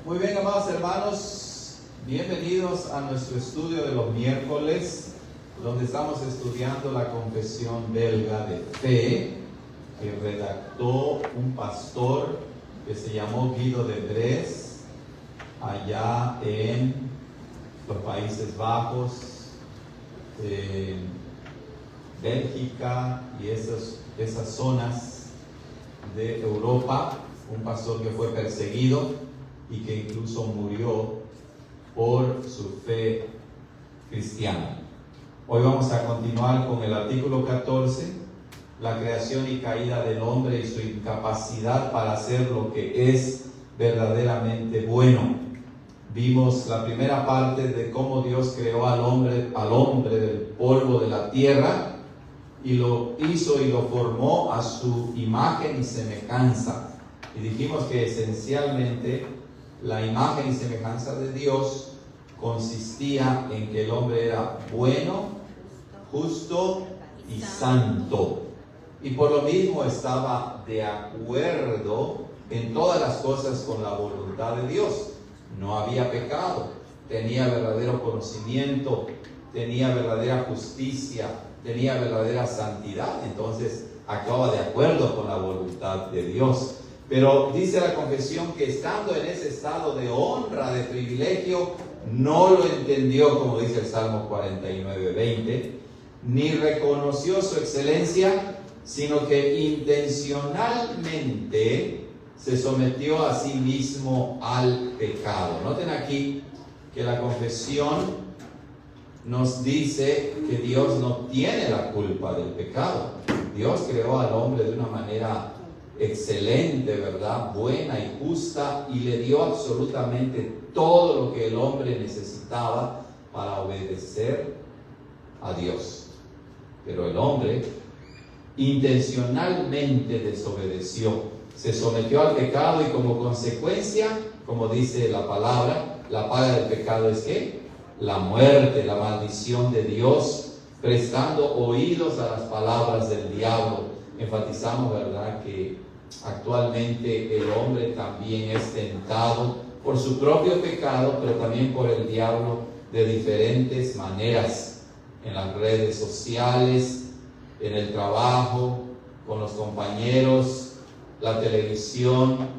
Muy bien, amados hermanos, bienvenidos a nuestro estudio de los miércoles, donde estamos estudiando la confesión belga de fe que redactó un pastor que se llamó Guido de Bres, allá en los Países Bajos, Bélgica y esas zonas de Europa. Un pastor que fue perseguido y que incluso murió por su fe cristiana. Hoy vamos a continuar con el artículo 14, la creación y caída del hombre y su incapacidad para hacer lo que es verdaderamente bueno. Vimos la primera parte de cómo Dios creó al hombre del polvo de la tierra y lo hizo y lo formó a su imagen y semejanza. Y dijimos que esencialmente la imagen y semejanza de Dios consistía en que el hombre era bueno, justo y santo. Y por lo mismo estaba de acuerdo en todas las cosas con la voluntad de Dios. No había pecado, tenía verdadero conocimiento, tenía verdadera justicia, tenía verdadera santidad. Entonces actuaba de acuerdo con la voluntad de Dios. Pero dice la confesión que estando en ese estado de honra, de privilegio, no lo entendió, como dice el Salmo 49:20, ni reconoció su excelencia, sino que intencionalmente se sometió a sí mismo al pecado. Noten aquí que la confesión nos dice que Dios no tiene la culpa del pecado. Dios creó al hombre de una manera excelente, ¿verdad? Buena y justa, y le dio absolutamente todo lo que el hombre necesitaba para obedecer a Dios. Pero el hombre intencionalmente desobedeció, se sometió al pecado y como consecuencia, como dice la palabra, la paga del pecado es ¿qué? La muerte, la maldición de Dios, prestando oídos a las palabras del diablo. Enfatizamos, ¿verdad?, que actualmente el hombre también es tentado por su propio pecado, pero también por el diablo de diferentes maneras, en las redes sociales, en el trabajo, con los compañeros, la televisión,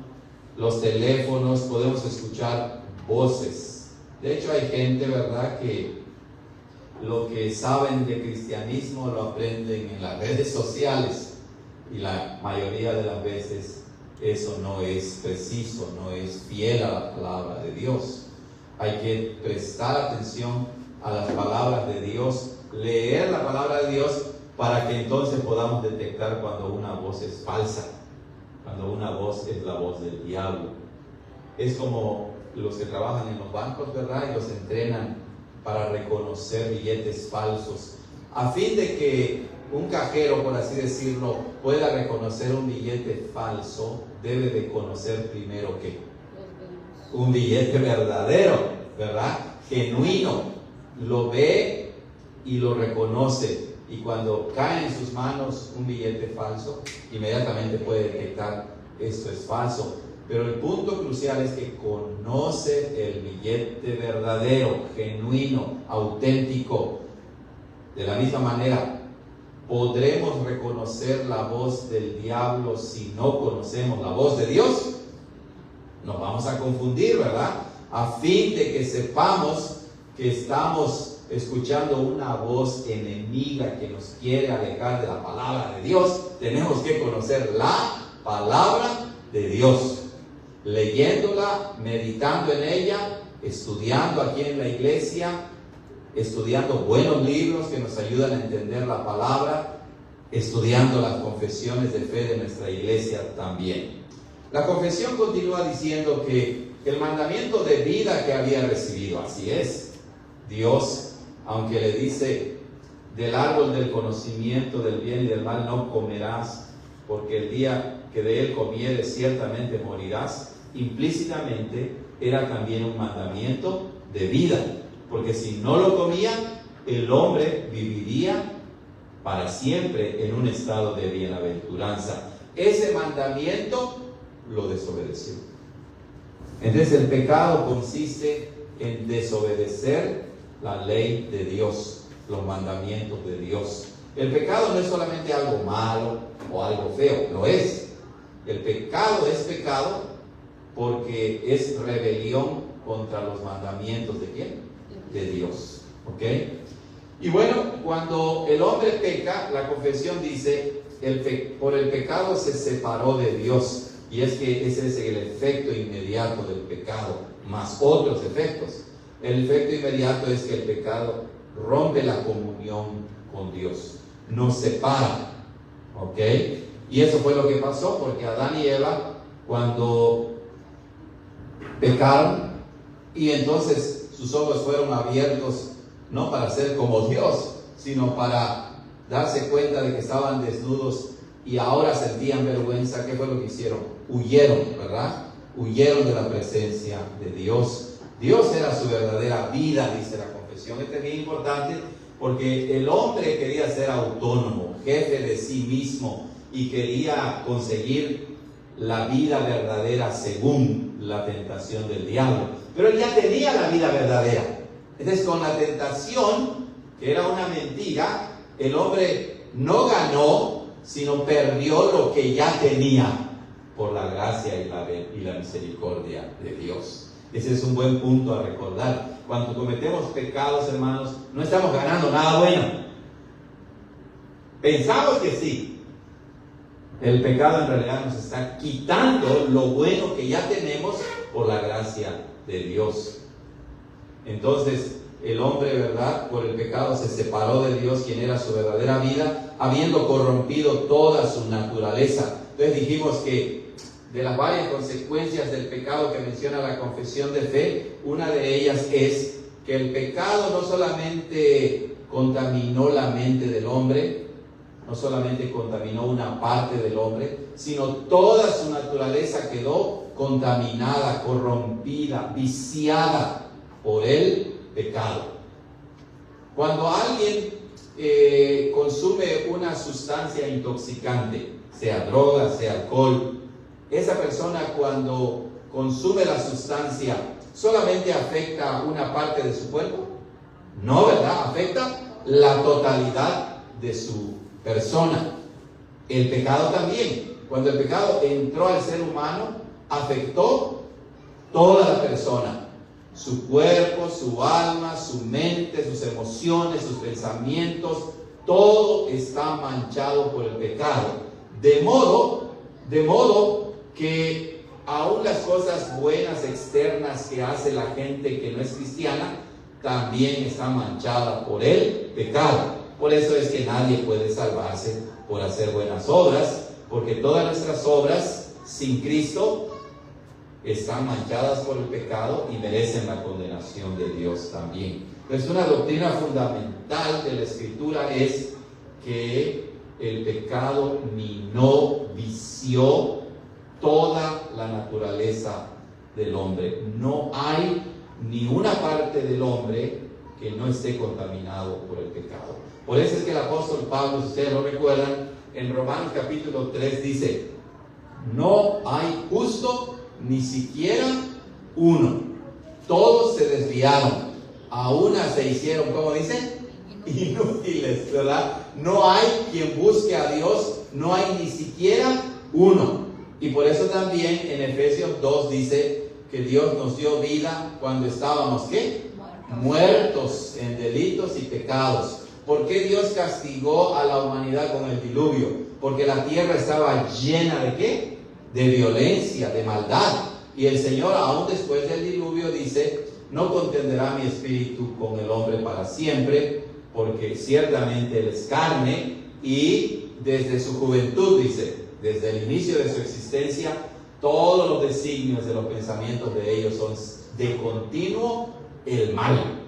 los teléfonos. Podemos escuchar voces. De hecho, hay gente, ¿verdad?, que lo que saben de cristianismo lo aprenden en las redes sociales. Y la mayoría de las veces eso no es preciso, no es fiel a la palabra de Dios. Hay que prestar atención a las palabras de Dios, leer la palabra de Dios para que entonces podamos detectar cuando una voz es falsa, cuando una voz es la voz del diablo. Es como los que trabajan en los bancos, ¿verdad? Y los entrenan para reconocer billetes falsos, a fin de que un cajero, por así decirlo, pueda reconocer un billete falso. Debe de conocer primero ¿qué? Un billete verdadero, ¿verdad? Genuino. Lo ve y lo reconoce. Y cuando cae en sus manos un billete falso, inmediatamente puede detectar esto es falso. Pero el punto crucial es que conoce el billete verdadero, genuino, auténtico. De la misma manera, ¿podremos reconocer la voz del diablo si no conocemos la voz de Dios? Nos vamos a confundir, ¿verdad? A fin de que sepamos que estamos escuchando una voz enemiga que nos quiere alejar de la palabra de Dios. Tenemos que conocer la palabra de Dios, leyéndola, meditando en ella, estudiando aquí en la iglesia, estudiando buenos libros que nos ayudan a entender la palabra, estudiando las confesiones de fe de nuestra iglesia también. La confesión continúa diciendo que el mandamiento de vida que había recibido, así es, Dios, aunque le dice del árbol del conocimiento del bien y del mal no comerás, porque el día que de él comieres ciertamente morirás, implícitamente era también un mandamiento de vida. Porque si no lo comían, el hombre viviría para siempre en un estado de bienaventuranza. Ese mandamiento lo desobedeció. Entonces el pecado consiste en desobedecer la ley de Dios, los mandamientos de Dios. El pecado no es solamente algo malo o algo feo, lo es. El pecado es pecado porque es rebelión contra los mandamientos ¿de quién? De Dios. ¿Ok? Y bueno, cuando el hombre peca, la confesión dice, por el pecado se separó de Dios. Y es que ese es el efecto inmediato del pecado, más otros efectos. El efecto inmediato es que el pecado rompe la comunión con Dios, nos separa. ¿Ok? Y eso fue lo que pasó, porque Adán y Eva, cuando pecaron, y entonces sus ojos fueron abiertos, no para ser como Dios, sino para darse cuenta de que estaban desnudos y ahora sentían vergüenza. ¿Qué fue lo que hicieron? Huyeron, ¿verdad? Huyeron de la presencia de Dios. Dios era su verdadera vida, dice la confesión. Esto es bien importante porque el hombre quería ser autónomo, jefe de sí mismo, y quería conseguir la vida verdadera según la tentación del diablo. Pero él ya tenía la vida verdadera. Entonces, con la tentación, que era una mentira, el hombre no ganó, sino perdió lo que ya tenía por la gracia y la misericordia de Dios. Ese es un buen punto a recordar. Cuando cometemos pecados, hermanos, no estamos ganando nada bueno. Pensamos que sí. El pecado en realidad nos está quitando lo bueno que ya tenemos por la gracia de Dios. Entonces, el hombre, ¿verdad?, por el pecado se separó de Dios, quien era su verdadera vida, habiendo corrompido toda su naturaleza. Entonces dijimos que de las varias consecuencias del pecado que menciona la confesión de fe, una de ellas es que el pecado no solamente contaminó la mente del hombre, no solamente contaminó una parte del hombre, sino toda su naturaleza quedó contaminada, corrompida, viciada por el pecado. Cuando alguien consume una sustancia intoxicante, sea droga, sea alcohol, esa persona cuando consume la sustancia, ¿solamente afecta una parte de su cuerpo? No, ¿verdad? Afecta la totalidad de su persona. El pecado también. Cuando el pecado entró al ser humano, afectó toda la persona. Su cuerpo, su alma, su mente, sus emociones, sus pensamientos, todo está manchado por el pecado. De modo que aún las cosas buenas externas que hace la gente que no es cristiana, también están manchadas por el pecado. Por eso es que nadie puede salvarse por hacer buenas obras, porque todas nuestras obras sin Cristo están manchadas por el pecado y merecen la condenación de Dios también. Entonces, una doctrina fundamental de la Escritura es que el pecado minó, vició toda la naturaleza del hombre. No hay ni una parte del hombre que no esté contaminado por el pecado. Por eso es que el apóstol Pablo, si ustedes lo recuerdan, en Romanos capítulo 3 dice: no hay justo ni siquiera uno. Todos se desviaron, a una se hicieron, ¿cómo dice? Inútiles, ¿verdad? No hay quien busque a Dios, no hay ni siquiera uno. Y por eso también en Efesios 2 dice que Dios nos dio vida cuando estábamos, ¿qué? Muertos en delitos y pecados. ¿Por qué Dios castigó a la humanidad con el diluvio? Porque la tierra estaba llena ¿de qué? De violencia, de maldad. Y el Señor, aún después del diluvio, dice: no contenderá mi espíritu con el hombre para siempre, porque ciertamente él es carne, y desde su juventud, dice, desde el inicio de su existencia, todos los designios de los pensamientos de ellos son de continuo el mal.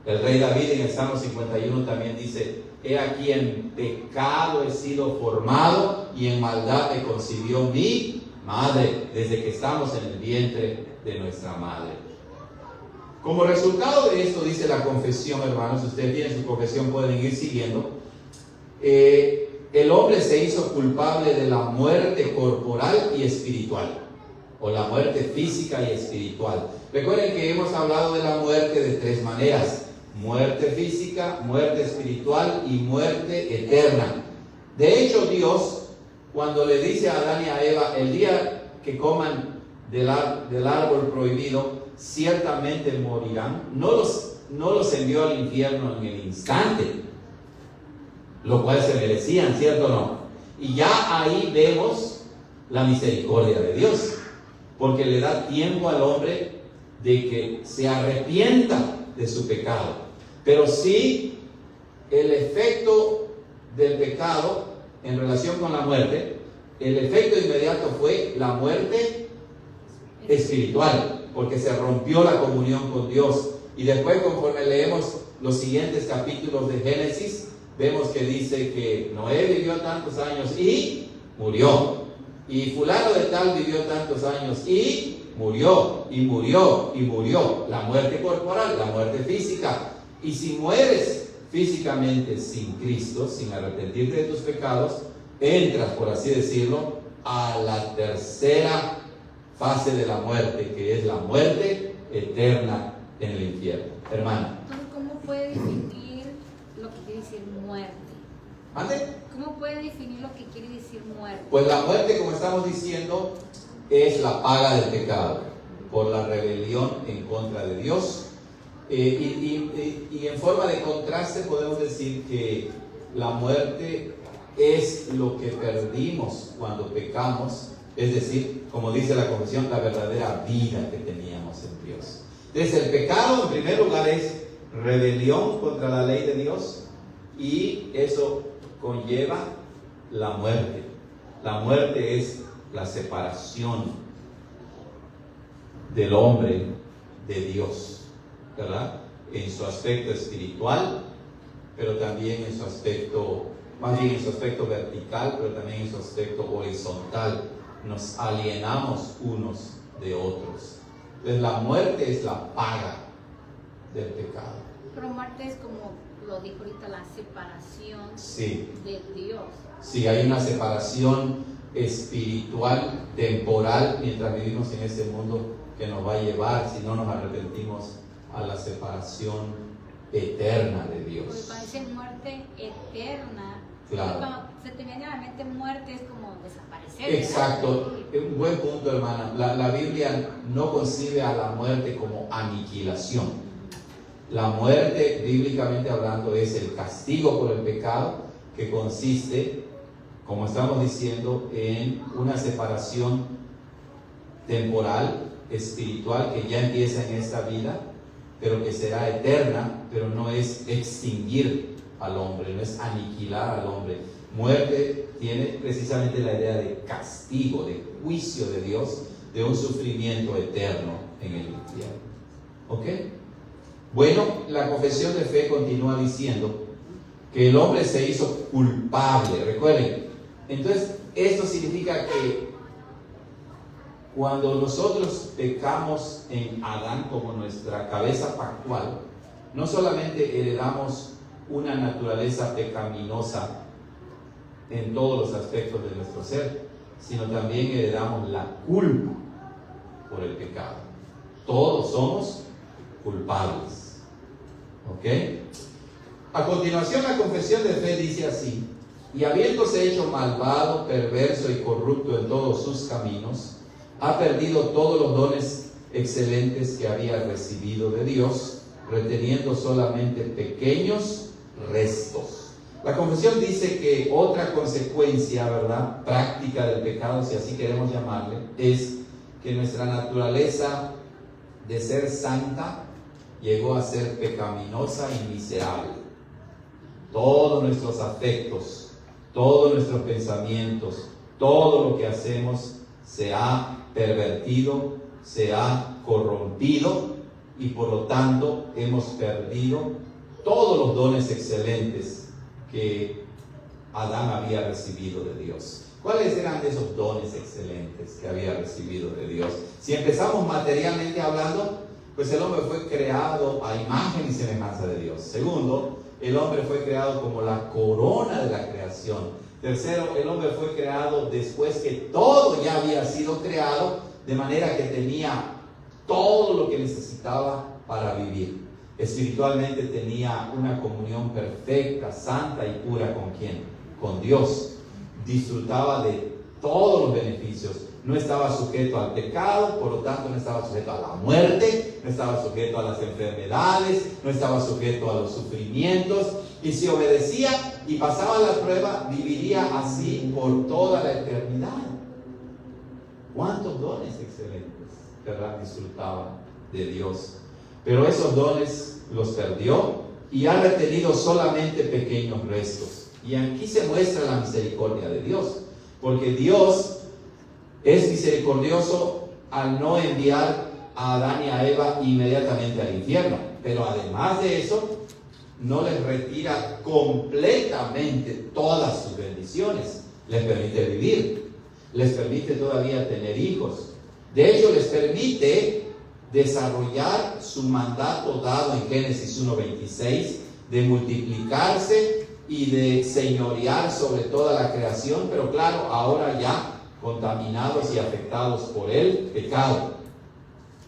El rey David en el Salmo 51 también dice: he aquí en pecado he sido formado y en maldad me concibió mi madre, desde que estamos en el vientre de nuestra madre. Como resultado de esto, dice la confesión, hermanos, si ustedes tienen su confesión pueden ir siguiendo, el hombre se hizo culpable de la muerte corporal y espiritual. o la muerte física y espiritual. Recuerden que hemos hablado de la muerte de tres maneras: muerte física, muerte espiritual y muerte eterna. De hecho, Dios, cuando le dice a Adán y a Eva, el día que coman del árbol prohibido, ciertamente morirán, no los envió al infierno en el instante, lo cual se merecían, ¿cierto o no? Y ya ahí vemos la misericordia de Dios, porque le da tiempo al hombre de que se arrepienta de su pecado. Pero sí, el efecto del pecado en relación con la muerte, el efecto inmediato fue la muerte espiritual, porque se rompió la comunión con Dios. Y después, conforme leemos los siguientes capítulos de Génesis, vemos que dice que Noé vivió tantos años y murió, y fulano de tal vivió tantos años y murió, y murió, y murió. La muerte corporal, la muerte física. Y si mueres físicamente sin Cristo, sin arrepentirte de tus pecados, entras, por así decirlo, a la tercera fase de la muerte, que es la muerte eterna en el infierno. Hermana. Entonces, ¿cómo puede definir lo que quiere decir muerte? ¿Mande? ¿Cómo puede definir lo que quiere decir muerte? Pues la muerte, como estamos diciendo, es la paga del pecado por la rebelión en contra de Dios. Y en forma de contraste podemos decir que la muerte es lo que perdimos cuando pecamos, es decir, como dice la confesión, la verdadera vida que teníamos en Dios. Entonces, el pecado en primer lugar es rebelión contra la ley de Dios, y eso conlleva la muerte. La muerte es la separación del hombre de Dios, ¿verdad? En su aspecto espiritual, pero también en su aspecto, más bien en su aspecto vertical, pero también en su aspecto horizontal. Nos alienamos unos de otros. Entonces la muerte es la paga del pecado. Pero muerte es, como lo dijo ahorita, la separación Sí. de Dios. Sí, hay una separación espiritual, temporal, mientras vivimos en este mundo, que nos va a llevar, si no nos arrepentimos, a la separación eterna de Porque Dios. cuando dicen muerte eterna, Claro. cuando se te viene a la mente muerte es como desaparecer. Exacto, ¿verdad? un buen punto, hermana. La Biblia no concibe a la muerte como aniquilación. La muerte, bíblicamente hablando, es el castigo por el pecado, que consiste, como estamos diciendo, en una separación temporal, espiritual, que ya empieza en esta vida, pero que será eterna, pero no es extinguir al hombre, no es aniquilar al hombre. Muerte tiene precisamente la idea de castigo, de juicio de Dios, de un sufrimiento eterno en el infierno. ¿Ok? Bueno, la confesión de fe continúa diciendo que el hombre se hizo culpable. Recuerden, entonces esto significa que cuando nosotros pecamos en Adán como nuestra cabeza pactual, no solamente heredamos una naturaleza pecaminosa en todos los aspectos de nuestro ser, sino también heredamos la culpa por el pecado. Todos somos culpables. ¿Ok? A continuación, la confesión de fe dice así: y habiéndose hecho malvado, perverso y corrupto en todos sus caminos, ha perdido todos los dones excelentes que había recibido de Dios, reteniendo solamente pequeños restos. La confesión dice que otra consecuencia, ¿verdad?, práctica del pecado, si así queremos llamarle, es que nuestra naturaleza de ser santa llegó a ser pecaminosa y miserable. Todos nuestros afectos, todos nuestros pensamientos, todo lo que hacemos se ha pervertido, se ha corrompido, y por lo tanto hemos perdido todos los dones excelentes que Adán había recibido de Dios. ¿Cuáles eran esos dones excelentes que había recibido de Dios? Si empezamos materialmente hablando, pues el hombre fue creado a imagen y semejanza de Dios. Segundo, el hombre fue creado como la corona de la creación. Tercero, el hombre fue creado después que todo ya había sido creado, de manera que tenía todo lo que necesitaba para vivir. Espiritualmente tenía una comunión perfecta, santa y pura ¿con quién? Con Dios. Disfrutaba de todos los beneficios. No estaba sujeto al pecado, por lo tanto no estaba sujeto a la muerte, no estaba sujeto a las enfermedades, no estaba sujeto a los sufrimientos. Y si obedecía y pasaba la prueba, viviría así por toda la eternidad. ¿Cuántos dones excelentes, verdad? Disfrutaba de Dios. Pero esos dones los perdió y ha retenido solamente pequeños restos. Y aquí se muestra la misericordia de Dios, porque Dios es misericordioso al no enviar a Adán y a Eva inmediatamente al infierno. Pero además de eso, no les retira completamente todas sus bendiciones. Les permite vivir, les permite todavía tener hijos. De hecho, les permite desarrollar su mandato dado en Génesis 1:26 de multiplicarse y de señorear sobre toda la creación, pero claro, ahora ya contaminados y afectados por el pecado.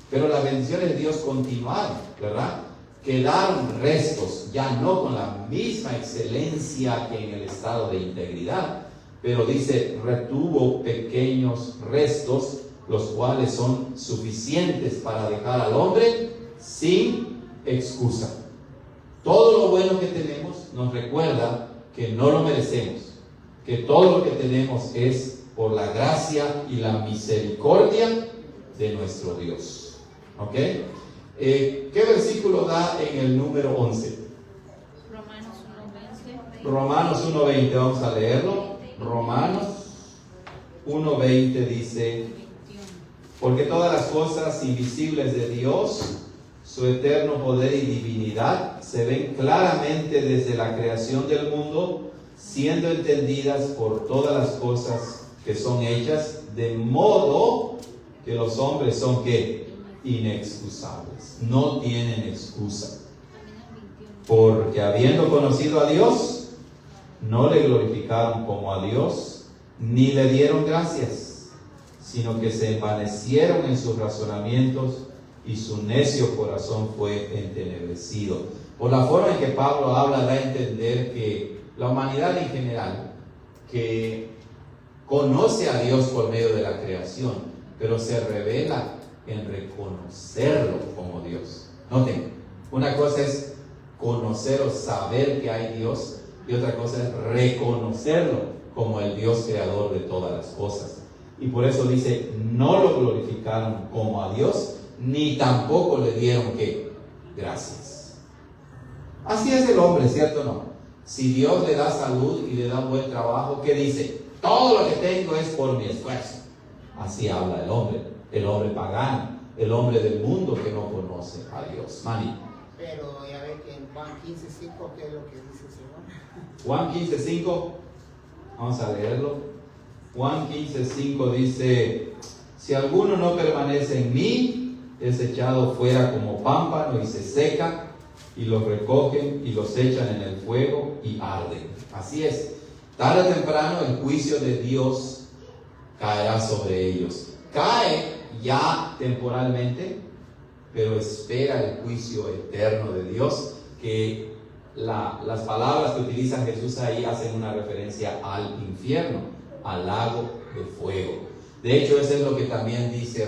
Pero las bendiciones de Dios continuaron, ¿verdad? Quedaron restos, ya no con la misma excelencia que en el estado de integridad, pero dice, retuvo pequeños restos, los cuales son suficientes para dejar al hombre sin excusa. Todo lo bueno que tenemos nos recuerda que no lo merecemos, que todo lo que tenemos es por la gracia y la misericordia de nuestro Dios. ¿Ok? ¿Qué versículo da en el número 11? Romanos 1:20, vamos a leerlo. Romanos 1:20 dice: porque todas las cosas invisibles de Dios, su eterno poder y divinidad, se ven claramente desde la creación del mundo, siendo entendidas por todas las cosas que son hechas, de modo que los hombres son ¿qué? Inexcusables, no tienen excusa. Porque habiendo conocido a Dios, no le glorificaron como a Dios, ni le dieron gracias, sino que se envanecieron en sus razonamientos y su necio corazón fue entenebrecido. Por la forma en que Pablo habla, da a entender que la humanidad en general, que conoce a Dios por medio de la creación, pero se revela en reconocerlo como Dios. Noten, una cosa es conocer o saber que hay Dios, y otra cosa es reconocerlo como el Dios creador de todas las cosas. Y por eso dice, no lo glorificaron como a Dios, ni tampoco le dieron ¿qué? Gracias. Así es el hombre, ¿cierto o no? Si Dios le da salud y le da un buen trabajo, ¿qué dice? Todo lo que tengo es por mi esfuerzo. Así habla el hombre pagano, el hombre del mundo que no conoce a Dios. Mani. Pero ya ve que en Juan 15:5, ¿qué es lo que dice el Señor? Juan 15:5, vamos a leerlo. Juan 15:5 dice: si alguno no permanece en mí, es echado fuera como pámpano y se seca, y los recogen y los echan en el fuego y arden. Así es. Tarde o temprano el juicio de Dios caerá sobre ellos. Cae ya temporalmente, pero espera el juicio eterno de Dios, que las palabras que utiliza Jesús ahí hacen una referencia al infierno, al lago de fuego. De hecho, eso es lo que también dice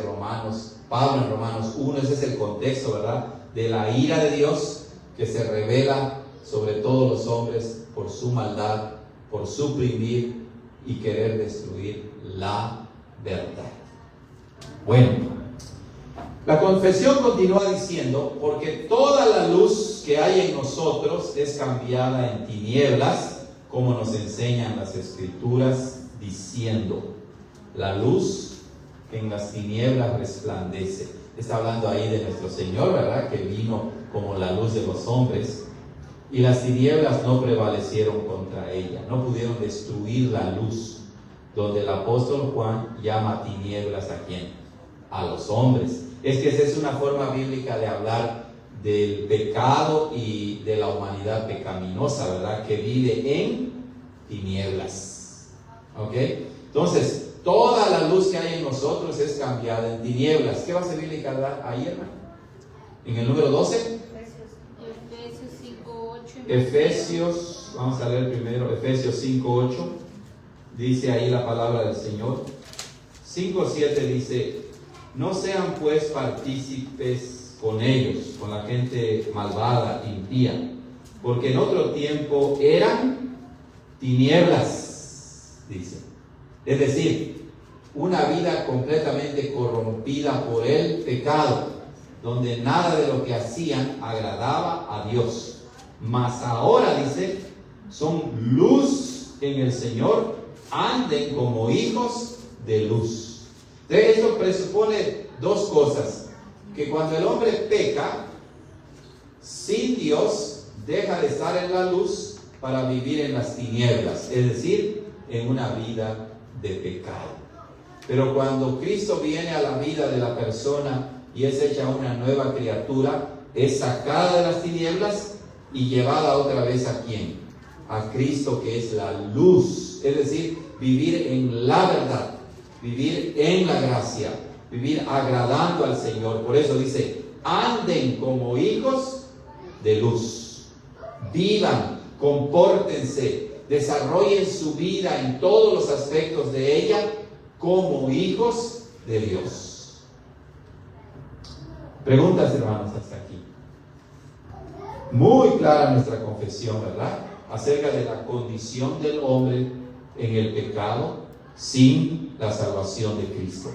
Pablo en Romanos 1, ese es el contexto, ¿verdad? De la ira de Dios que se revela sobre todos los hombres por su maldad, por suprimir y querer destruir la verdad. Bueno, la confesión continúa diciendo: porque toda la luz que hay en nosotros es cambiada en tinieblas, como nos enseñan las Escrituras, diciendo: la luz que en las tinieblas resplandece. Está hablando ahí de nuestro Señor, ¿verdad? Que vino como la luz de los hombres. Y las tinieblas no prevalecieron contra ella, no pudieron destruir la luz, donde el apóstol Juan llama tinieblas ¿a quién? A los hombres. Es que esa es una forma bíblica de hablar del pecado y de la humanidad pecaminosa, ¿verdad? Que vive en tinieblas. ¿Ok? Entonces, toda la luz que hay en nosotros es cambiada en tinieblas. ¿Qué va a servir ahí, hermano? En el número 12. Efesios 5:8. Efesios, vamos a leer primero, Efesios 5:8. Dice ahí la palabra del Señor. 5:7 dice: no sean pues partícipes con ellos, con la gente malvada, impía, porque en otro tiempo eran tinieblas, dice. Es decir, una vida completamente corrompida por el pecado, donde nada de lo que hacían agradaba a Dios. Mas ahora, dice, son luz en el Señor, anden como hijos de luz. Entonces, esto presupone dos cosas: que cuando el hombre peca, sin Dios, deja de estar en la luz para vivir en las tinieblas, es decir, en una vida de pecado. Pero cuando Cristo viene a la vida de la persona y es hecha una nueva criatura, es sacada de las tinieblas y llevada otra vez ¿a quién? A Cristo, que es la luz, es decir, vivir en la verdad, vivir en la gracia, vivir agradando al Señor. Por eso dice: anden como hijos de luz, vivan, compórtense, desarrollen su vida en todos los aspectos de ella como hijos de Dios. Preguntas, hermanos, hasta aquí. Muy clara nuestra confesión, ¿verdad? Acerca de la condición del hombre en el pecado sin la salvación de Cristo.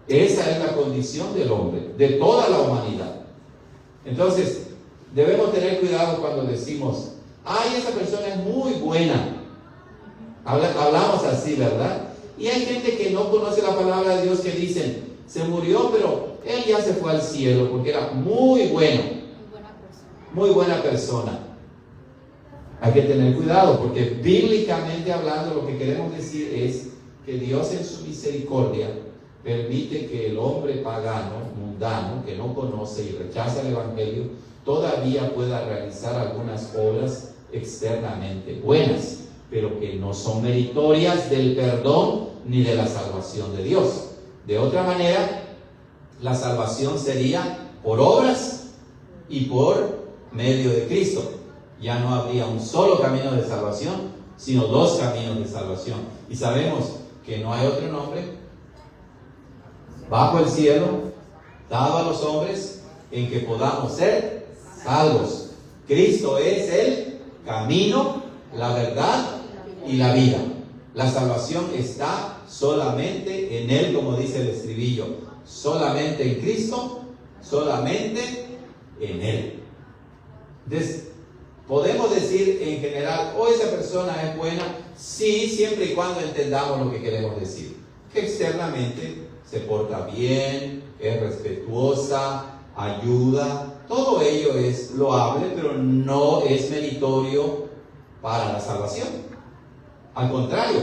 Esa es la condición del hombre, de toda la humanidad. Entonces, debemos tener cuidado cuando decimos: ay, esa persona es muy buena. Hablamos así, ¿verdad? Y hay gente que no conoce la palabra de Dios, que dicen: se murió, pero él ya se fue al cielo porque era muy bueno. Muy buena persona. Hay que tener cuidado, porque bíblicamente hablando, lo que queremos decir es que Dios en su misericordia permite que el hombre pagano, mundano, que no conoce y rechaza el Evangelio, todavía pueda realizar algunas obras externamente buenas, pero que no son meritorias del perdón ni de la salvación de Dios. De otra manera, la salvación sería por obras y por medio de Cristo. Ya no habría un solo camino de salvación, sino dos caminos de salvación. Y sabemos que no hay otro nombre bajo el cielo dado a los hombres en que podamos ser salvos. Cristo es el camino, la verdad y la vida. La salvación está solamente en Él, como dice el estribillo: solamente en Cristo, solamente en Él. Entonces, podemos decir en general: oh, esa persona es buena. Sí, siempre y cuando entendamos lo que queremos decir. Que externamente se porta bien, es respetuosa, ayuda. Todo ello es loable, pero no es meritorio para la salvación. Al contrario,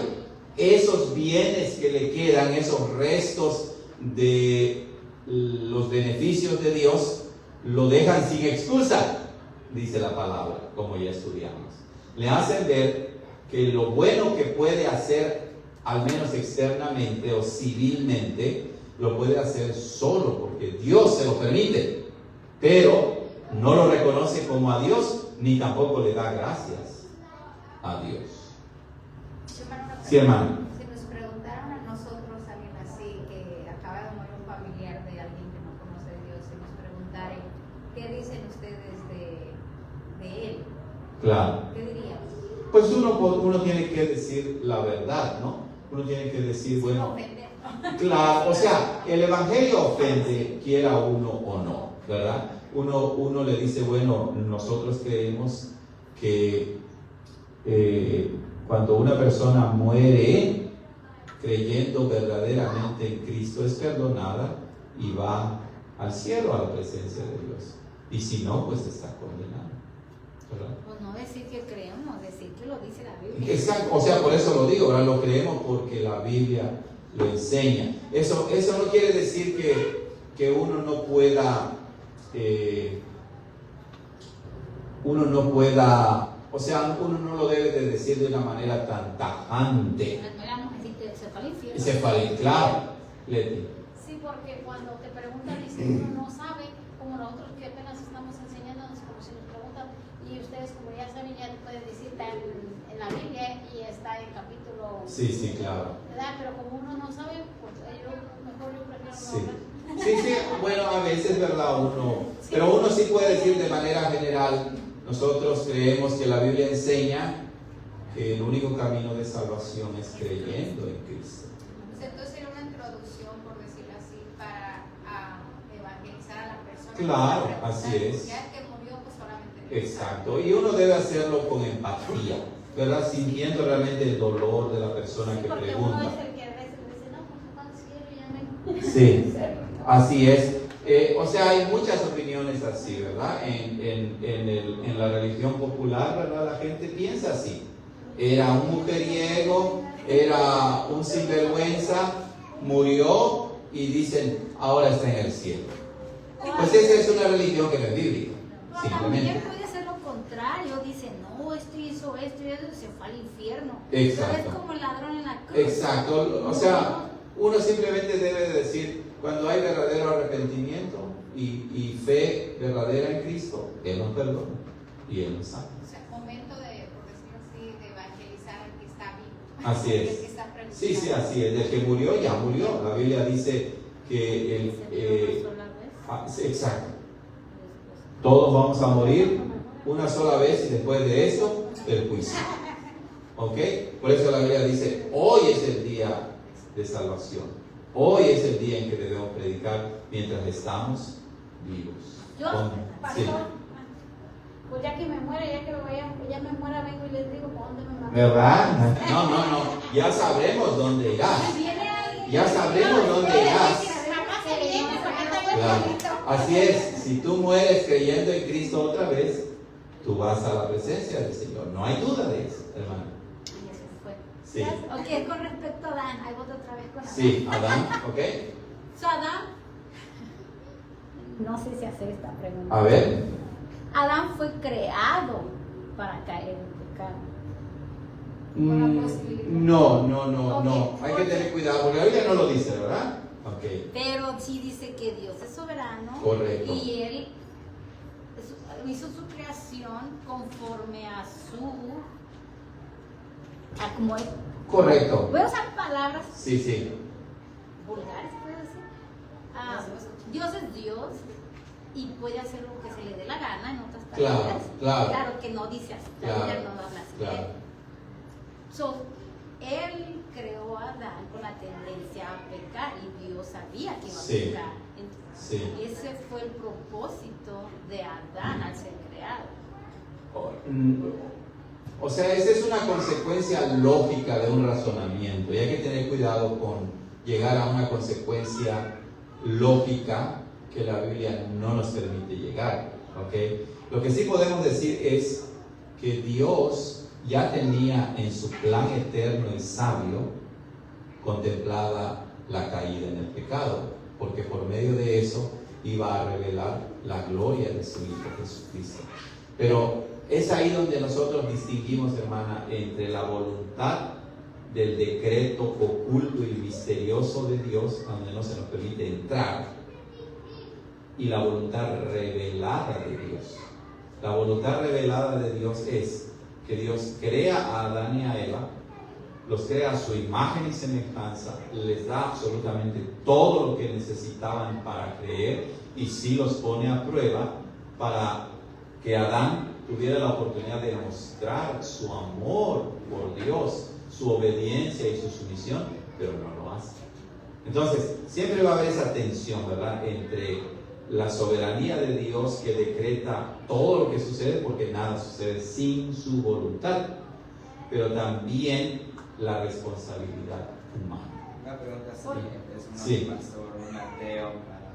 esos bienes que le quedan, esos restos de los beneficios de Dios, lo dejan sin excusa, dice la palabra, como ya estudiamos. Le hacen ver que lo bueno que puede hacer, al menos externamente o civilmente, lo puede hacer solo porque Dios se lo permite, pero no lo reconoce como a Dios, ni tampoco le da gracias a Dios. Sí, hermano. Si nos preguntaron a nosotros, alguien así, que acaba de morir un familiar de alguien que no conoce a Dios, si nos preguntaren: ¿qué dicen ustedes de él? Claro. ¿Qué diríamos? Pues uno tiene que decir la verdad, ¿no? Uno tiene que decir, bueno, claro, o sea, el Evangelio ofende, quiera uno o no, ¿verdad? Uno le dice, bueno, nosotros creemos que cuando una persona muere creyendo verdaderamente en Cristo, es perdonada y va al cielo, a la presencia de Dios. Y si no, pues está condenado, ¿verdad? Pues no decir que creemos, decir que lo dice la Biblia. Exacto, o sea, por eso lo digo, ¿verdad? Lo creemos porque la Biblia lo enseña. Eso no quiere decir que uno no pueda, o sea, uno no lo debe de decir de una manera tan tajante. No éramos así, se fue al infierno. Y se fue al claro, Leti. Sí, porque cuando te preguntan, dice uno no sabe, como nosotros que apenas estamos enseñándonos, como si nos preguntan, y ustedes como ya saben, ya pueden decir, está en la Biblia y está en capítulo. Sí, claro. ¿Verdad? Pero como uno no sabe, pues mejor yo prefiero no Sí. hablar. Sí, bueno, a veces, ¿verdad? Pero uno sí puede decir de manera general, nosotros creemos que la Biblia enseña que el único camino de salvación es creyendo en Cristo. Pues entonces era una introducción, por decirlo así, para evangelizar a la persona. Claro, Para así preguntar, es. Ya que murió, pues solamente. Exacto, y uno debe hacerlo con empatía, ¿verdad? Sintiendo realmente el dolor de la persona que Porque pregunta. uno es el que a veces dice, no, pues se va al cielo y ya me. Sí, así es. O sea, hay muchas opiniones así, ¿verdad? En la religión popular, ¿verdad? La gente piensa así. Era un mujeriego, era un sinvergüenza, murió y dicen, ahora está en el cielo. Pues esa es una religión que no es bíblica, También simplemente. puede ser lo contrario, dice, no, esto hizo esto y eso, se fue al infierno. Exacto. Pero es como el ladrón en la cruz. Exacto, o sea, uno simplemente debe decir, cuando hay verdadero arrepentimiento y fe verdadera en Cristo, Él nos perdona y Él nos ama. O sea, momento de, por decirlo así, de evangelizar al que está vivo. Así es. El que está preguntando. Sí, así es. El que murió, ya murió. La Biblia dice que sí, exacto. Todos vamos a morir una sola vez y después de eso, el juicio. ¿Ok? Por eso la Biblia dice, hoy es el día de salvación. Hoy es el día en que debemos predicar mientras estamos vivos. Yo, Sí. pastor, pues ya que me muera, ya me muera, vengo y les digo, ¿por dónde me mandan? ¿Verdad? No. Ya sabremos dónde irás. Ya sabremos dónde irás. Claro. Así es. Si tú mueres creyendo en Cristo otra vez, tú vas a la presencia del Señor. No hay duda de eso, hermano. Y eso fue. Sí. Ok, con respecto a Adán, ahí voy otra vez con Adán. Sí, Adán, ¿ok? So, Adán, no sé si hacer esta pregunta. A ver. Adán fue creado para caer en pecado. No. Hay que tener cuidado porque la Biblia no lo dice, ¿verdad? Ok. Pero sí dice que Dios es soberano. Correcto. Y Él hizo su creación conforme a como es. Correcto. Voy a usar palabras Sí. vulgares, puedo decir. Dios es Dios y puede hacer lo que se le dé la gana, en otras palabras. Claro. Que no dice así. Claro, La Biblia no habla así. claro. So, Él creó a Adán con la tendencia a pecar y Dios sabía que iba a Sí. pecar. Sí. Ese fue el propósito de Adán al ser creado. O sea, esa es una consecuencia lógica de un razonamiento y hay que tener cuidado con llegar a una consecuencia lógica que la Biblia no nos permite llegar. ¿Okay? Lo que sí podemos decir es que Dios ya tenía en su plan eterno y sabio contemplada la caída en el pecado, porque por medio de eso iba a revelar la gloria de su Hijo Jesucristo. Pero es ahí donde nosotros distinguimos, hermana, entre la voluntad del decreto oculto y misterioso de Dios, donde no se nos permite entrar, y la voluntad revelada de Dios. La voluntad revelada de Dios es que Dios crea a Adán y a Eva, los crea a su imagen y semejanza, les da absolutamente todo lo que necesitaban para creer y sí los pone a prueba para que Adán tuviera la oportunidad de mostrar su amor por Dios, su obediencia y su sumisión, pero no lo hace. Entonces, siempre va a haber esa tensión, ¿verdad?, entre la soberanía de Dios que decreta todo lo que sucede, porque nada sucede sin su voluntad, pero también la responsabilidad humana. Una pregunta es Sí. un pastor, un ateo para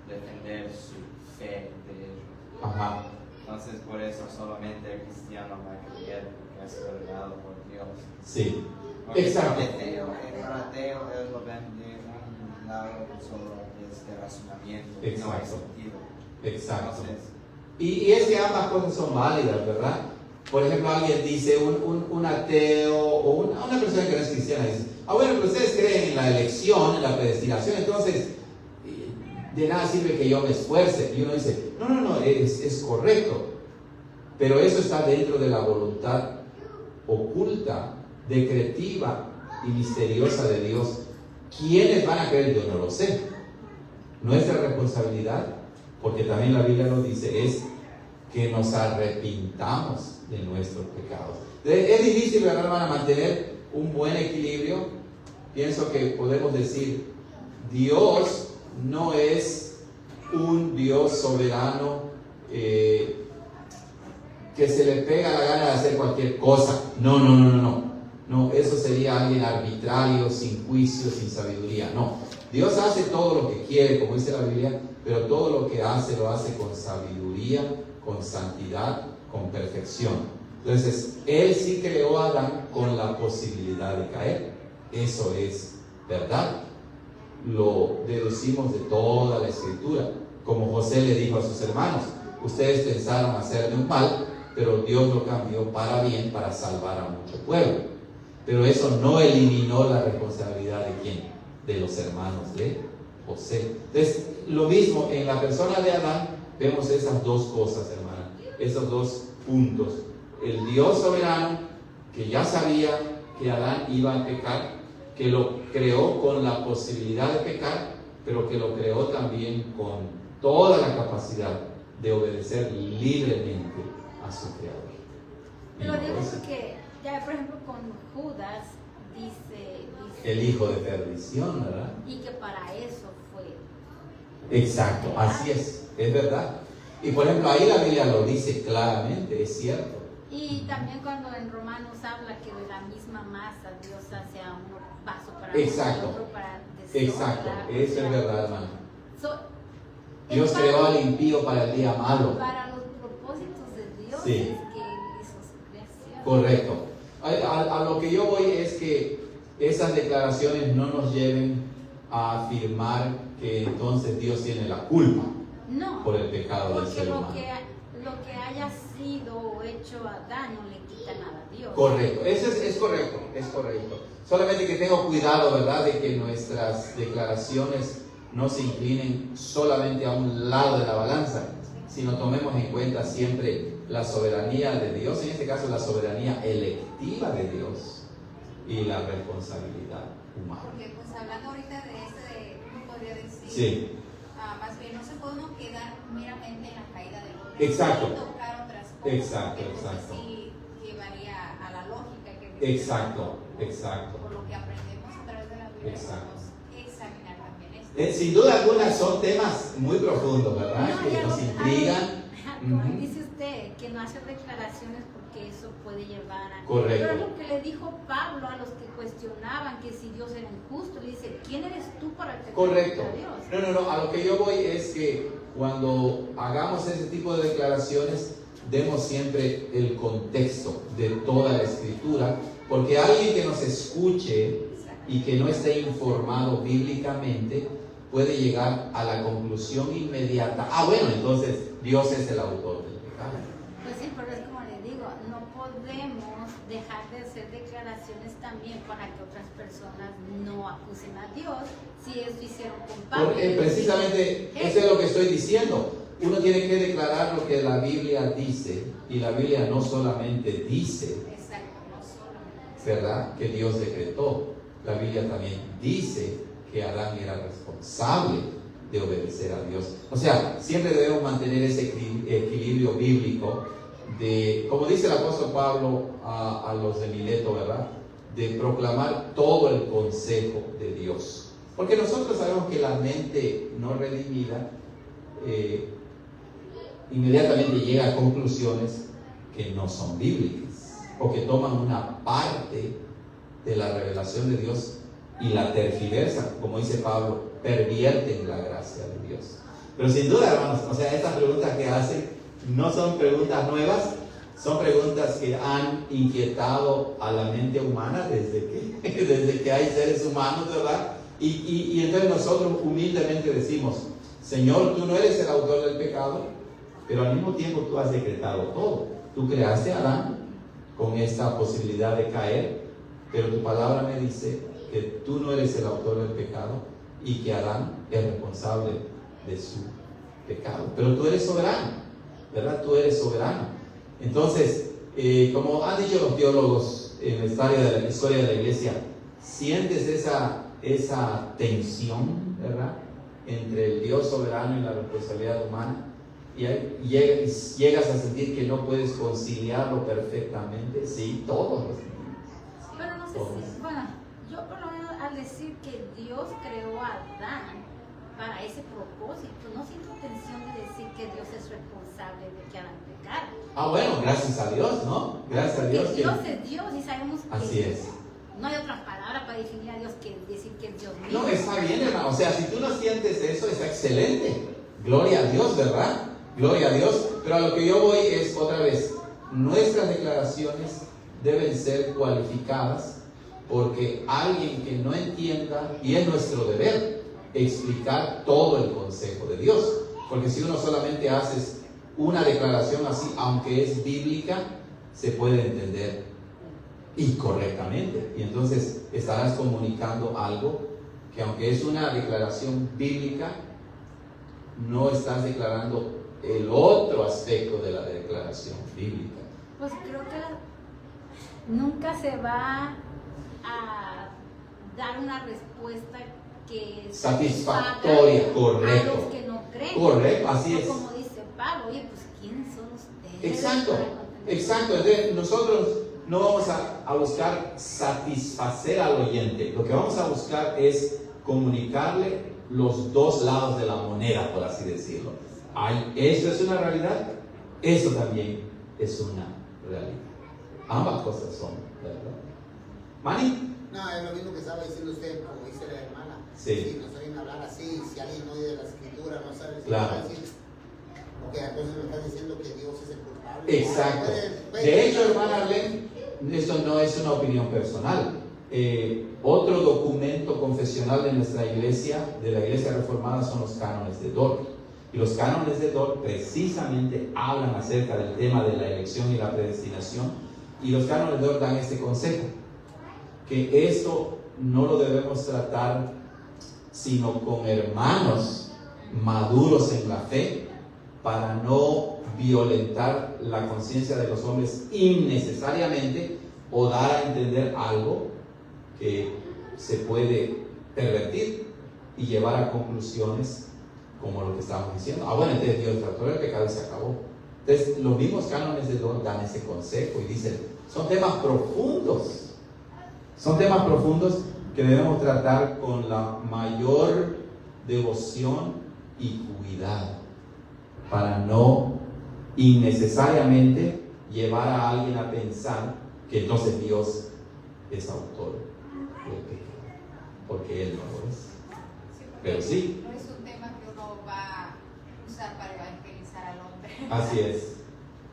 defender su fe de ellos. Ajá. Entonces por eso solamente el cristiano va a creer que es revelado por Dios. Sí. Porque Exacto. el ateo él lo ven de un lado solo razonamiento, no hay sentido. Exacto. Entonces, Y es que ambas cosas son válidas, ¿verdad? Por ejemplo, alguien dice, un ateo o una persona que no es cristiana dice, bueno, pero ustedes creen en la elección, en la predestinación, entonces de nada sirve que yo me esfuerce. Y uno dice, no, es correcto, pero eso está dentro de la voluntad oculta, decretiva y misteriosa de Dios. ¿Quiénes van a creer? Yo no lo sé. Nuestra responsabilidad, porque también la Biblia lo dice, es que nos arrepintamos de nuestros pecados. Es difícil, ¿verdad, hermana?, mantener un buen equilibrio. Pienso que podemos decir, Dios no es un Dios soberano que se le pega la gana de hacer cualquier cosa. No, eso sería alguien arbitrario, sin juicio, sin sabiduría. No, Dios hace todo lo que quiere, como dice la Biblia, pero todo lo que hace, lo hace con sabiduría, con santidad, con perfección. Entonces, Él sí creó a Adán con la posibilidad de caer. Eso es verdad. Lo deducimos de toda la Escritura. Como José le dijo a sus hermanos, ustedes pensaron hacerme un mal, pero Dios lo cambió para bien, para salvar a mucho pueblo. Pero eso no eliminó la responsabilidad de ¿quién? De los hermanos de José. Entonces, lo mismo en la persona de Adán, vemos esas dos cosas, hermana, esos dos puntos. El Dios soberano, que ya sabía que Adán iba a pecar, que lo creó con la posibilidad de pecar, pero que lo creó también con toda la capacidad de obedecer libremente a su Creador. Lo digo porque, ya por ejemplo, con Judas dice el hijo de perdición, ¿verdad? Y que para eso fue. Exacto, así es verdad. Y por ejemplo, ahí la Biblia lo dice claramente, es cierto. Y también cuando en Romanos habla que de la misma masa Dios hace a uno vaso para exacto, otro para deshonrar. Exacto, eso es verdad, hermano. Dios creó al impío para el día malo. Para los propósitos de Dios sí. Es que Él hizo su creación. Correcto. A lo que yo voy es que esas declaraciones no nos lleven a afirmar que entonces Dios tiene la culpa por el pecado del ser humano. Lo que haya sido o hecho a daño le quita nada a Dios. Correcto, eso es correcto, es correcto. Solamente que tengo cuidado, ¿verdad?, de que nuestras declaraciones no se inclinen solamente a un lado de la balanza, sino tomemos en cuenta siempre la soberanía de Dios, en este caso la soberanía electiva de Dios y la responsabilidad humana. Porque pues hablando ahorita de uno podría decir, sí. Más bien no se puede uno quedar meramente en la caída del hombre. Exacto. Y tocar otras cosas. Exacto, que exacto. Sí llevaría a la lógica que exacto. Por lo que aprendemos a través de la Biblia, podemos examinar también esto. Sin duda alguna son temas muy profundos, ¿verdad? Que nos intrigan. Dice usted que no hace declaraciones porque eso puede llevar a... Correcto. Pero es lo que le dijo Pablo a los que cuestionaban que si Dios era injusto. Le dice, ¿quién eres tú para que Correcto. a Dios? No, a lo que yo voy es que cuando hagamos ese tipo de declaraciones, demos siempre el contexto de toda la Escritura, porque alguien que nos escuche y que no esté informado bíblicamente puede llegar a la conclusión inmediata, bueno, entonces Dios es el autor del pecado. Pues sí, pero es como le digo, no podemos dejar de hacer declaraciones también para que otras personas no acusen a Dios si eso hicieron con Pablo. Precisamente eso es lo que estoy diciendo. Uno tiene que declarar lo que la Biblia dice, y la Biblia no solamente dice, ¿verdad?, que Dios decretó. La Biblia también dice que Adán era responsable de obedecer a Dios. O sea, siempre debemos mantener ese equilibrio bíblico de, como dice el apóstol Pablo a los de Mileto, ¿verdad?, de proclamar todo el consejo de Dios. Porque nosotros sabemos que la mente no redimida inmediatamente llega a conclusiones que no son bíblicas, o que toman una parte de la revelación de Dios y la tergiversan, como dice Pablo, pervierten la gracia de Dios. Pero sin duda, hermanos, o sea, estas preguntas que hacen no son preguntas nuevas, son preguntas que han inquietado a la mente humana desde que hay seres humanos, ¿verdad? Y entonces nosotros humildemente decimos, Señor, tú no eres el autor del pecado, pero al mismo tiempo tú has decretado todo. Tú creaste a Adán con esta posibilidad de caer, pero tu palabra me dice que tú no eres el autor del pecado y que Adán es responsable de su pecado. Pero tú eres soberano, ¿verdad? Tú eres soberano. Entonces, como han dicho los teólogos en la historia de la iglesia, sientes esa tensión, ¿verdad?, entre el Dios soberano y la responsabilidad humana, y llegas a sentir que no puedes conciliarlo perfectamente. Sí, todos los niños. Bueno, no sé si, bueno, yo por lo menos al decir que Dios creó a Adán para ese propósito, no siento tensión de decir que Dios es responsable de que Adán pecara. Bueno, gracias a Dios, ¿no? Gracias a Dios. Porque Dios es Dios y sabemos que así es. no hay otra palabra para definir a Dios que decir que es Dios mismo. No, está bien, hermano. O sea, si tú no sientes eso, está excelente. Gloria a Dios, ¿verdad? Gloria a Dios. Pero a lo que yo voy es, otra vez, nuestras declaraciones deben ser cualificadas, porque alguien que no entienda, y es nuestro deber explicar todo el consejo de Dios, porque si uno solamente hace una declaración así, aunque es bíblica, se puede entender incorrectamente, y entonces estarás comunicando algo que, aunque es una declaración bíblica, no estás declarando el otro aspecto de la declaración bíblica. Pues creo que nunca se va a dar una respuesta que satisfactoria, correcto. A los que no creen. Correcto, así es. Como dice Pablo, oye, pues ¿quiénes son ustedes? Exacto, exacto. Entonces, nosotros no vamos a buscar satisfacer al oyente. Lo que vamos a buscar es comunicarle los dos lados de la moneda, por así decirlo. Eso es una realidad, eso también es una realidad. Ambas cosas son, ¿verdad? ¿Manny? No, es lo mismo que estaba diciendo usted, como dice la hermana. Sí. Si nos oyen hablar así, si alguien no oye de la escritura, no sabe si claro. va a decir. Porque entonces me estás diciendo que Dios es el culpable. Exacto. De hecho, hermana Arlene, esto no es una opinión personal. Otro documento confesional de nuestra iglesia, de la iglesia reformada, son los cánones de Dort. Y los cánones de Dort precisamente hablan acerca del tema de la elección y la predestinación. Y los cánones de Dort dan este consejo, que esto no lo debemos tratar sino con hermanos maduros en la fe, para no violentar la conciencia de los hombres innecesariamente o dar a entender algo que se puede pervertir y llevar a conclusiones como lo que estamos diciendo. Bueno, entonces Dios trató el pecado y se acabó. Entonces, los mismos cánones de Dios dan ese consejo y dicen, son temas profundos. Son temas profundos que debemos tratar con la mayor devoción y cuidado, para no innecesariamente llevar a alguien a pensar que entonces Dios es autor del pecado, porque Él no lo es. Pero sí. No es un tema que uno va a usar para evangelizar al hombre. Así es.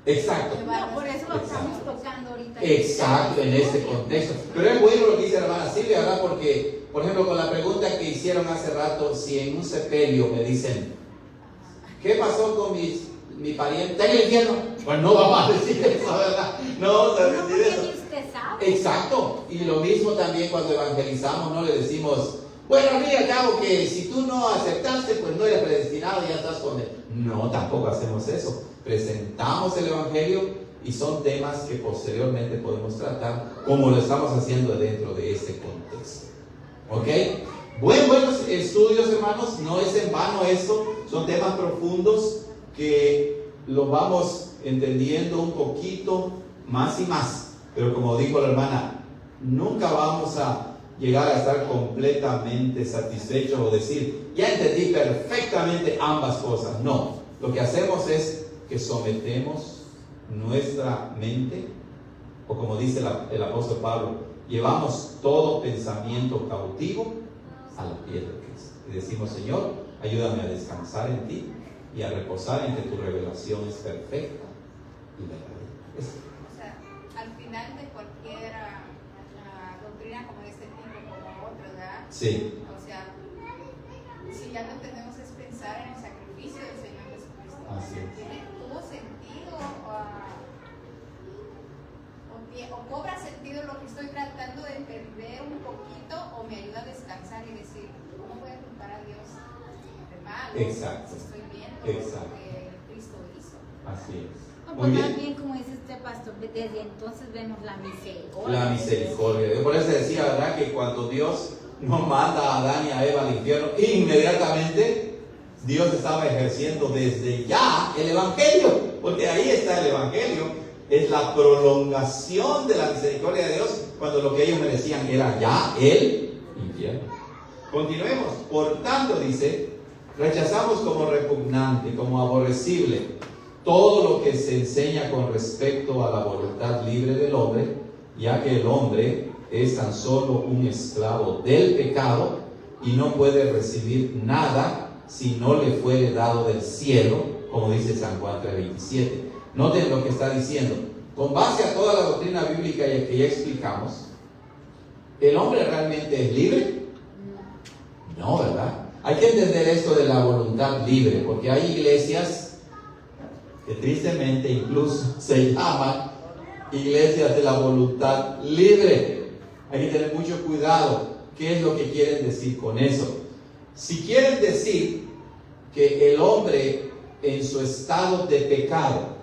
Exacto. No, por eso lo estamos tocando ahorita. Exacto, en este contexto. Pero es bueno lo que dice la hermana Silvia, ¿verdad? Porque, por ejemplo, con la pregunta que hicieron hace rato, si en un sepelio me dicen, ¿qué pasó con mi pariente? ¿Está en el infierno? Pues no vamos a decir eso, ¿verdad? No vamos a decir eso. Usted sabe. Exacto. Y lo mismo también cuando evangelizamos, no le decimos, bueno, al fin y al cabo que si tú no aceptaste, pues no eres predestinado y ya estás con él. No, tampoco hacemos eso. Presentamos el evangelio y son temas que posteriormente podemos tratar como lo estamos haciendo dentro de este contexto. ¿Ok? Buenos estudios, hermanos, no es en vano esto, son temas profundos que los vamos entendiendo un poquito más y más, pero como dijo la hermana, nunca vamos a llegar a estar completamente satisfechos o decir, ya entendí perfectamente ambas cosas. No, lo que hacemos es que sometemos nuestra mente, o como dice el apóstol Pablo, llevamos todo pensamiento cautivo a los pies de Cristo. Y decimos, Señor, ayúdame a descansar en ti y a reposar en que tu revelación es perfecta y verdadera. O sea, al final de cualquier doctrina como este tipo, como otra, ¿verdad? Sí. O sea, si ya no tenemos es pensar en el sacrificio del Señor Jesucristo. Así es. ¿Tuvo sentido o o cobra sentido lo que estoy tratando de entender un poquito, o me ayuda a descansar y decir, ¿cómo voy a culpar a Dios de mal? Exacto. Si estoy viendo Exacto. lo que Cristo hizo. Así es. No, Muy pues más bien. bien, como dice este pastor, desde entonces vemos la misericordia. La misericordia. Por eso decía, ¿verdad? Que cuando Dios no manda a Adán y a Eva al infierno, inmediatamente Dios estaba ejerciendo desde ya el Evangelio, porque ahí está el Evangelio. Es la prolongación de la misericordia de Dios, cuando lo que ellos merecían era ya el infierno. Continuemos. Por tanto, dice, rechazamos como repugnante, como aborrecible, todo lo que se enseña con respecto a la voluntad libre del hombre, ya que el hombre es tan solo un esclavo del pecado y no puede recibir nada si no le fuere dado del cielo, como dice San Juan 3:27. Noten lo que está diciendo. Con base a toda la doctrina bíblica que ya explicamos, ¿el hombre realmente es libre? No, ¿verdad? Hay que entender esto de la voluntad libre, porque hay iglesias que tristemente incluso se llaman iglesias de la voluntad libre. Hay que tener mucho cuidado. ¿Qué es lo que quieren decir con eso? Si quieren decir que el hombre en su estado de pecado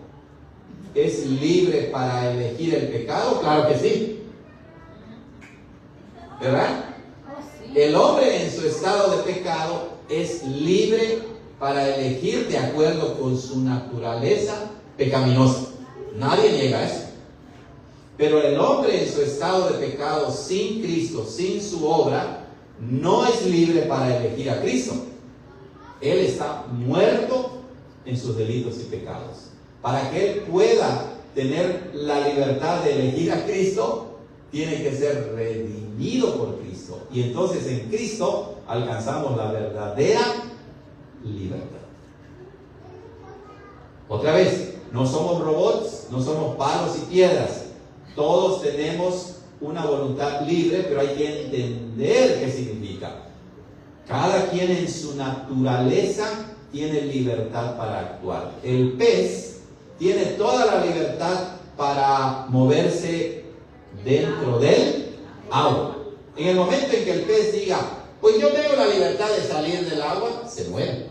es libre para elegir el pecado, claro que sí. ¿Verdad? El hombre en su estado de pecado es libre para elegir de acuerdo con su naturaleza pecaminosa. Nadie niega eso. Pero el hombre en su estado de pecado sin Cristo, sin su obra, no es libre para elegir a Cristo. Él está muerto en sus delitos y pecados. Para que él pueda tener la libertad de elegir a Cristo, tiene que ser redimido por Cristo. Y entonces en Cristo alcanzamos la verdadera libertad. Otra vez, no somos robots, no somos palos y piedras. Todos tenemos una voluntad libre, pero hay que entender qué significa. Cada quien en su naturaleza tiene libertad para actuar. El pez tiene toda la libertad para moverse dentro del agua. En el momento en que el pez diga, pues yo tengo la libertad de salir del agua, se muere.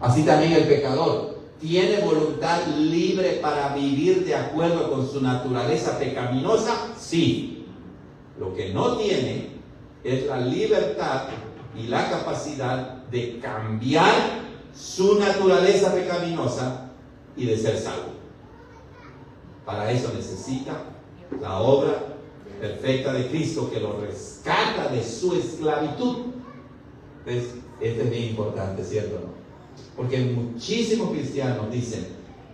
Así también el pecador tiene voluntad libre para vivir de acuerdo con su naturaleza pecaminosa, sí. Lo que no tiene es la libertad y la capacidad de cambiar su naturaleza pecaminosa y de ser salvo. Para eso necesita la obra perfecta de Cristo, que lo rescata de su esclavitud. Entonces, esto es bien importante, ¿cierto? Porque muchísimos cristianos dicen,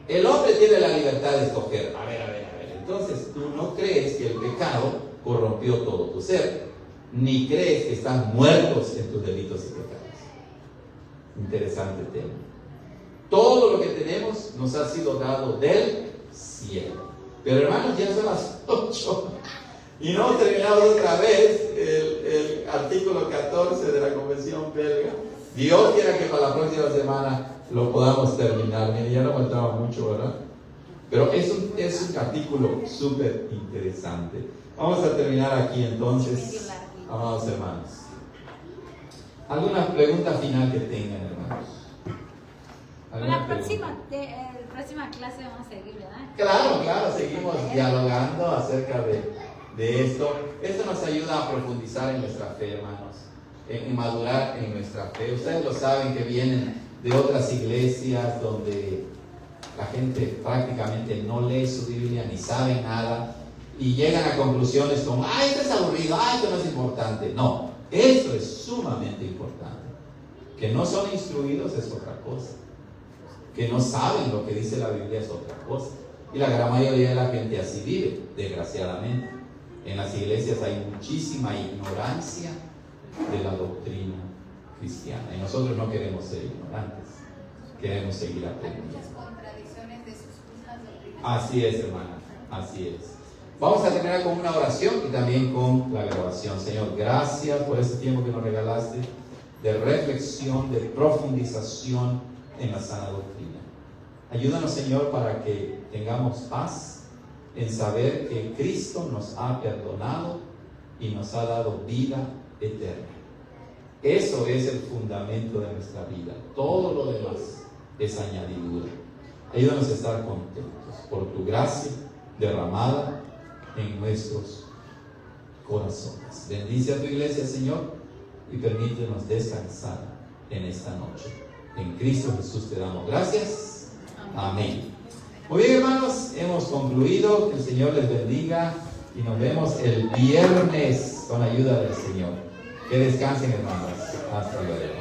el hombre tiene la libertad de escoger. A ver. Entonces, tú no crees que el pecado corrompió todo tu ser, ni crees que están muertos en tus delitos y pecados. Interesante tema. Todo lo que tenemos nos ha sido dado del cielo. Pero hermanos, ya son las 8 y no hemos terminado otra vez el artículo 14 de la Convención Belga. Dios quiera que para la próxima semana lo podamos terminar. Mire, ya no faltaba mucho, ¿verdad? Pero es un artículo súper interesante. Vamos a terminar aquí entonces, amados hermanos. ¿Alguna pregunta final que tengan, hermanos? La próxima clase vamos a seguir, ¿verdad? Claro, seguimos dialogando acerca de esto. Esto nos ayuda a profundizar en nuestra fe, hermanos, en madurar en nuestra fe. Ustedes lo saben que vienen de otras iglesias donde la gente prácticamente no lee su Biblia ni sabe nada y llegan a conclusiones como, esto es aburrido, esto no es importante. No, esto es sumamente importante. Que no son instruidos es otra cosa. Que no saben lo que dice la Biblia es otra cosa. Y la gran mayoría de la gente así vive, desgraciadamente. En las iglesias hay muchísima ignorancia de la doctrina cristiana. Y nosotros no queremos ser ignorantes, queremos seguir aprendiendo. Hay muchas contradicciones de sus mismas doctrinas. Así es, hermana, así es. Vamos a terminar con una oración y también con la grabación. Señor, gracias por este tiempo que nos regalaste de reflexión, de profundización en la sana doctrina. Ayúdanos, Señor, para que tengamos paz en saber que Cristo nos ha perdonado y nos ha dado vida eterna. Eso es el fundamento de nuestra vida. Todo lo demás es añadidura. Ayúdanos a estar contentos por tu gracia derramada en nuestros corazones. Bendice a tu iglesia, Señor, y permítenos descansar en esta noche. En Cristo Jesús te damos gracias. Amén. Muy bien, hermanos, hemos concluido. Que el Señor les bendiga y nos vemos el viernes con ayuda del Señor. Que descansen, hermanos. Hasta luego.